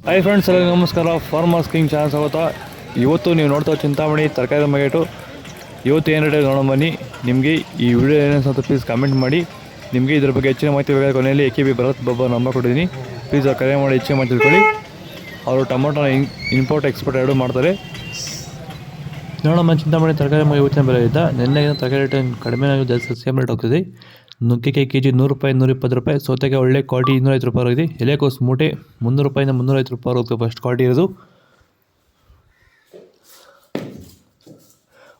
Hi friends, ಎಲ್ಲರಿಗೂ ನಮಸ್ಕಾರ. Farmers king channel ಸ್ವಾಗತ. ಇವತ್ತು ನೀವು ನೋಡ್ತಾ ಚಿಂತಾಮಣಿ ತರಕಾರಿ ಮಾರ್ಕೆಟು. ಇವತ್ತು ಏನು ರೇಟ್ ನೋಡೋಣ ಬನ್ನಿ. ನಿಮಗೆ ಈ ವಿಡಿಯೋ ಏನೇನು ಅಂತ ಪ್ಲೀಸ್ ಕಮೆಂಟ್ ಮಾಡಿ. ನಿಮಗೆ ಇದ್ರ ಬಗ್ಗೆ ಹೆಚ್ಚಿನ ಮಾಹಿತಿ ಬೇಕಾದ ಕೊನೆಯಲ್ಲಿ AKB ಭರತ್ ಬಾಬಾ ನಂಬರ್ ಕೊಟ್ಟಿದ್ದೀನಿ. ಪ್ಲೀಸ್ ಕರೆ ಮಾಡಿ ಹೆಚ್ಚಿನ ಮಾಹಿತಿ ತಿಳ್ಕೊಳ್ಳಿ. ಅವರು ಟೊಮೊಟೊ ಇಂಪೋರ್ಟ್ ಎಕ್ಸ್ಪೋರ್ಟ್ ಎರಡೂ ಮಾಡ್ತಾರೆ. ನೋಡೋಣ ಚಿಂತಾಮಣಿ ತರಕಾರಿ ಮಾರ್ಕೆಟ್ ಇವತ್ತಿನ ಬೆಲೆ ಇದ್ದ ನಿನ್ನೆಗಿನ ತರಕಾರಿ ರೇಟ್ ಕಡಿಮೆ ಆಗಿದೆ, ಜಾಸ್ತಿ ಸೇಮ್ ರೇಟ್ ಹೋಗ್ತಿದೆ. ನುಗ್ಗೆಕಾಯಿ ಕೆಜಿ 100 ರೂಪಾಯಿ, 120 ರೂಪಾಯಿ. ಸೌತೆಕಾಯಿ ಒಳ್ಳೆ ಕ್ವಾಲಿಟಿ 250 ರೂಪಾಯಿ ಆಗಿದೆ. ಎಲೆಕೋಸು ಮೂಟೆ 300 ರೂಪಾಯಿಂದ 350 ರೂಪಾಯಿ ಹೋಗ್ತದೆ, ಫಸ್ಟ್ ಕ್ವಾಲಿಟಿ ಇರೋದು.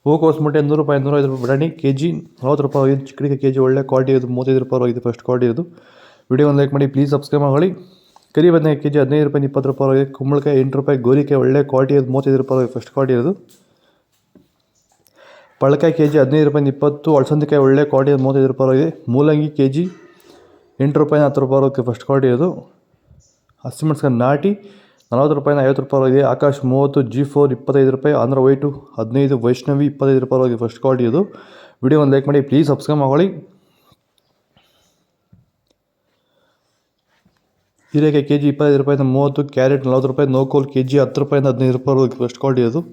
ಹೂಕೋಸು ಮೂಟೆ 100 ರೂಪಾಯಿ, 150 ರೂಪಾಯಿ. ಬಟಾಣಿ ಕೆಜಿ 40 ರೂಪಾಯಿ ಹೋಗಿದೆ. ಚಿಕ್ಕಡಿಗೆ ಕೆಜಿ ಒಳ್ಳೆ ಕ್ವಾಲಿಟಿ ಇರೋದು 35 ರೂಪಾಯಿ ಹೋಗಿದೆ, ಫಸ್ಟ್ ಕ್ವಾಲಿಟಿ ಇರೋದು. ವಿಡಿಯೋ ಒಂದು ಲೈಕ್ ಮಾಡಿ, ಪ್ಲೀಸ್ ಸಬ್ಸ್ಕ್ರೈಬ್ ಮಾಡಿ. ಕರಿ ಬದನೆಕಾಯಿ ಕೆಜಿ 15 ರೂಪಾಯಿ, 20 ರೂಪಾಯಿ ಹೋಗಿದೆ. ಕುಂಬಳಕಾಯಿ 8 ರೂಪಾಯಿ. ಗೋರಿಕಾಯಿ ಒಳ್ಳೆ ಕ್ವಾಲಿಟಿ ಇರೋದು 35 ರೂಪಾಯಿ ಹೋಗಿದೆ, ಫಸ್ಟ್ ಕ್ವಾಲಿಟಿ ಇರೋದು. ಪಳಕಾಯಿ ಕೆಜಿ 15 ರೂಪಾಯಿ, 20. ಅಳಸಂದಿಕಾಯಿ ಒಳ್ಳೆ ಕ್ವಾಲಿಟಿ 35 ರೂಪಾಯಿ ಆಗಿದೆ. ಮೂಲಂಗಿ ಕೆಜಿ 8 ರೂಪಾಯಿ, 10 ರೂಪಾಯಿ ಆಗುತ್ತೆ, ಫಸ್ಟ್ ಕ್ವಾಲಿಟಿ ಇರೋದು. ಹಸಿಮೆಣಸಿನಕಾಯಿ ನಾಟಿ 40 ರೂಪಾಯಿಂದ 50 ರೂಪಾಯಿ ಆಗಿದೆ. ಆಕಾಶ್ 30, G4 25 ರೂಪಾಯಿ. ಆಂಧ್ರ ವೈಟು 15, ವೈಷ್ಣವಿ 25 ರೂಪಾಯಿ ಆಗಿದೆ, ಫಸ್ಟ್ ಕ್ವಾಲಿಟಿ ಇದು. ವಿಡಿಯೋ ಒಂದು ಲೈಕ್ ಮಾಡಿ, ಪ್ಲೀಸ್ ಸಬ್ಸ್ಕ್ರೈಬ್ ಮಾಡಿ. ಹೀರೆಕಾಯಿ ಕೆಜಿ 25 ರೂಪಾಯಿಂದ 30. ಕ್ಯಾರೆಟ್ 40 ರೂಪಾಯಿ. ನೋಕೋಲ್ ಕೆಜಿ 10 ರೂಪಾಯಿಂದ 15 ರೂಪಾಯಿ ಆಗುತ್ತೆ, ಫಸ್ಟ್ ಕ್ವಾಲಿಟಿ ಇದು.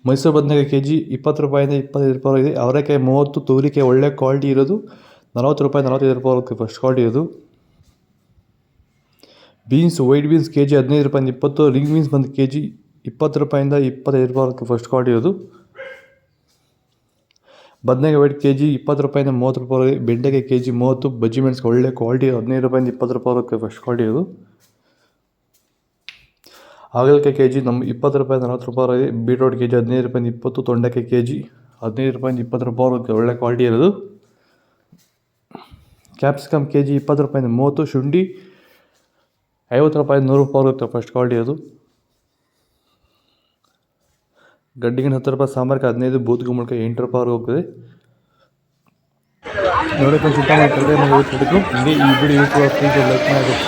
ಮೈಸೂರು ಬದನೆಕಾಯಿ ಕೆಜಿ 20 ರೂಪಾಯಿಂದ 25 ರೂಪಾಯಿ ಆಗಿದೆ. ಅವರೆಕಾಯಿ 30. ತೊಗರಿಕಾಯಿ ಒಳ್ಳೆ ಕ್ವಾಲಿಟಿ ಇರೋದು 40 ರೂಪಾಯಿ, 45 ರೂಪಾಯಿ ಆಗುತ್ತೆ, ಫಸ್ಟ್ ಕ್ವಾಲಿಟಿ ಇರೋದು. ಬೀನ್ಸ್ ವೈಟ್ ಬೀನ್ಸ್ ಕೆಜಿ 15 ರೂಪಾಯಿಂದ 20. ರಿಂಗ್ ಬೀನ್ಸ್ ಬಂದು ಕೆಜಿ 20 ರೂಪಾಯಿಂದ 25 ರೂಪಾಯಿ ಆಗುತ್ತೆ, ಫಸ್ಟ್ ಕ್ವಾಲಿಟಿ ಇರೋದು. ಬದನೆಕಾಯಿ ವೈಟ್ ಕೆಜಿ 20 ರೂಪಾಯಿಂದ 30 ರೂಪಾಯಿ ಆಗಿದೆ. ಬೆಂಡೆಕಾಯಿ ಕೆಜಿ 30. ಬಜ್ಜಿ ಮೆಣಸಿಗೆ ಒಳ್ಳೆ ಕ್ವಾಲಿಟಿ 15 ರೂಪಾಯಿಂದ 20 ರೂಪಾಯಿ ಆಗುತ್ತೆ, ಫಸ್ಟ್ ಕ್ವಾಲಿಟಿ ಇರೋದು. ಹಾಗಲಕಾಯಿ ಕೆಜಿ 20 ರೂಪಾಯಿ, 40 ರೂಪಾಯಿ ಆಗಿದೆ. ಬೀಟ್ರೋಟ್ ಕೆಜಿ 15 ರೂಪಾಯಿಂದ 20. ತೊಂಡೆಕಾಯಿ ಕೆಜಿ 15 ರೂಪಾಯಿಂದ 20 ರೂಪಾಯಿ ಆಗುತ್ತೆ, ಒಳ್ಳೆ ಕ್ವಾಲಿಟಿ ಇರೋದು. ಕ್ಯಾಪ್ಸಿಕಮ್ ಕೆಜಿ 20 ರೂಪಾಯಿಂದ 30. ಶುಂಠಿ 50 ರೂಪಾಯಿ, 100 ರೂಪಾಯಿ ಆಗುತ್ತೆ, ಫಸ್ಟ್ ಕ್ವಾಲಿಟಿ ಅದು. ಗಡ್ಡಿಗೆ 10 ರೂಪಾಯಿ. ಸಾಂಬಾರಿಗೆ 15. ಬೂತ್ ಗುಂಬಳಕಾಯಿ 8 ರೂಪಾಯಿ ಹೋಗ್ತದೆ. ನೋಡೋಕೆ ಚಿಂತೆ ಮಾಡ್ತಾರೆ. ಹಿಂಗೆ ಈ ವಿಡಿಯೋ ಲೈಕ್ ಮಾಡಿ.